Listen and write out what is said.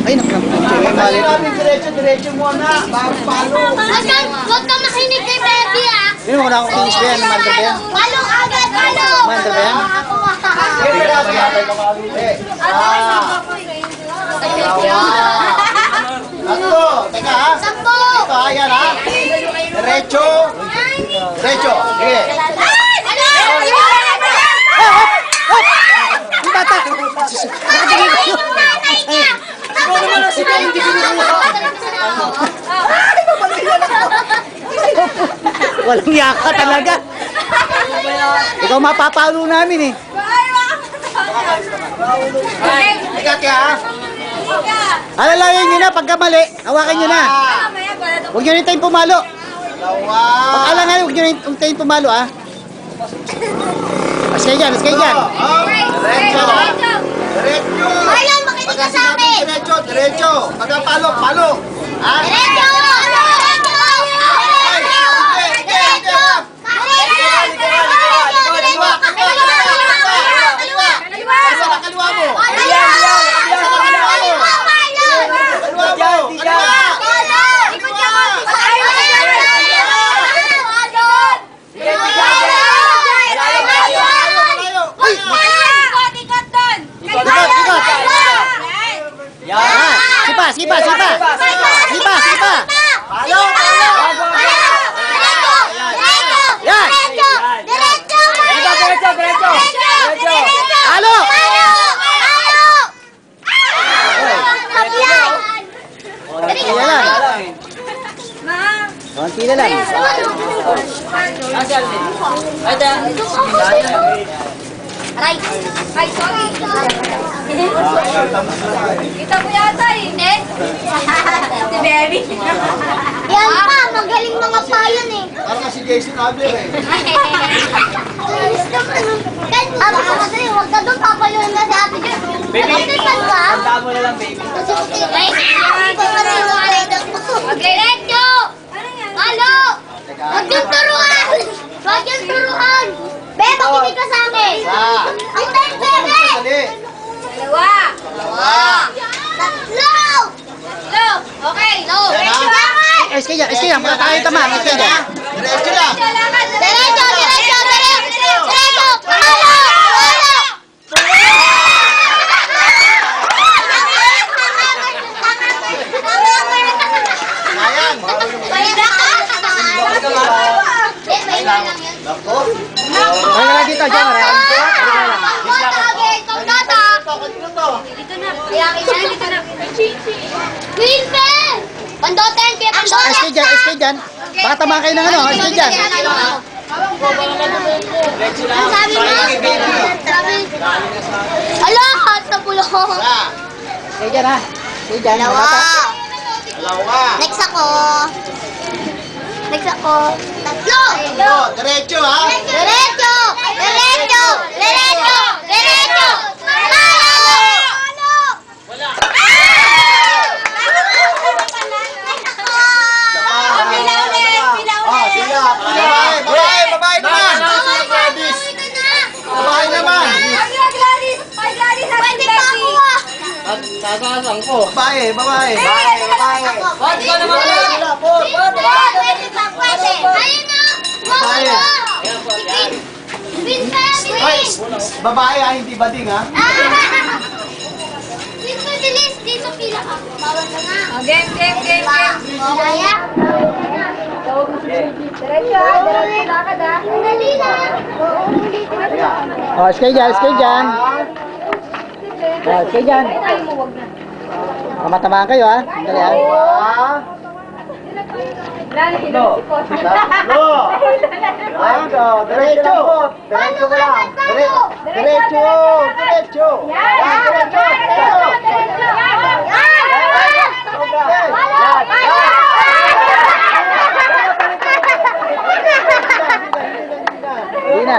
Ay, nakampucho. Ay, namin diretso muna. Bago palo. Huwag ka makinig kay Baby ah. Yun, wala akong finish ba yan? Mandar ba yan? Palong agad, palong. Mandar ba yan? Tatlo. Teka ha. Sampo. Ito ha, yan ha. Diretso. Diretso. Sige. Yung bata! Nakatingin ko. Ikaw naman ang sige. Hindi ko Walang yaka talaga. Ikaw mapapalo namin eh. Teka kaya ha. Alalayan nyo na, pagka mali, hawakan nyo na. Huwag nyo rin tayong pumalo. Dalawa. Pag alangan, huwag nyo rin tayong pumalo ah. Mas kayo dyan, mas kayo dyan. Diretso. Diretso. Ayun, makinig ka sa amin. Diretso. Diretso. Pagka palo, palo. Ha? Diretso! Asa na kaliwa mo? Kaliwa mo. Sipa, sipa, sipa. Sipa, sipa. Palo. Yan. Halo. Konti na lang. Konti na lang. Aray! Ay, sorry! Kita mo yata eh! Si Baby! Yan pa! Magaling mga payon eh! Parang si Jason Abler eh. Ate ko kasi, huwag ka doon papayuhin na si Ate Jess. Baby! Tanda mo na lang, baby. Mag-diretso! Halo! Huwag yung turuan! Huwag yung turuan! Bebe, makinig ka sa akin! Ang time, Bebe! Dali. Dalawa! Tatlo! Okay, no! Diretso lakad! Es kayo dyan. Makakain ka ma. Es kayo dyan. Diretso lang. Diretso! Pamalo! Ayan. Nako. Ay, wala dito. Diyan, wala. Pandoten! Kaya pandoten! Es kayo dyan. Baka tamaan kayo ng ano. Es kayo dyan. Ang sabi mo? Sabi. Ala, hot na pulo. Es kayo dyan ha. Es kayo dyan. Dalawa. Dalawa. Next ako. Tatlo. Tatlo. Diretso ha. Diretso! Ah, sila. Babae naman. Babae naman. Pwede pa ako ah! Babae. Pwede! Ayun na! Babae. Win pa yan, Ay, bilis! babae ha, hindi bading ha. Win pa, bilis! Dito pila ka. Bawal ka nga. Game. Kaya? Diretso lakad ah. Dali lang. Oh, es kayo dyan. Es kayo dyan. Oh, es kayo dyan. Tamatamaan kayo ha. Dali ha. Tatlo. Diretso. Diretso ka lang. Diretso. Hindi na.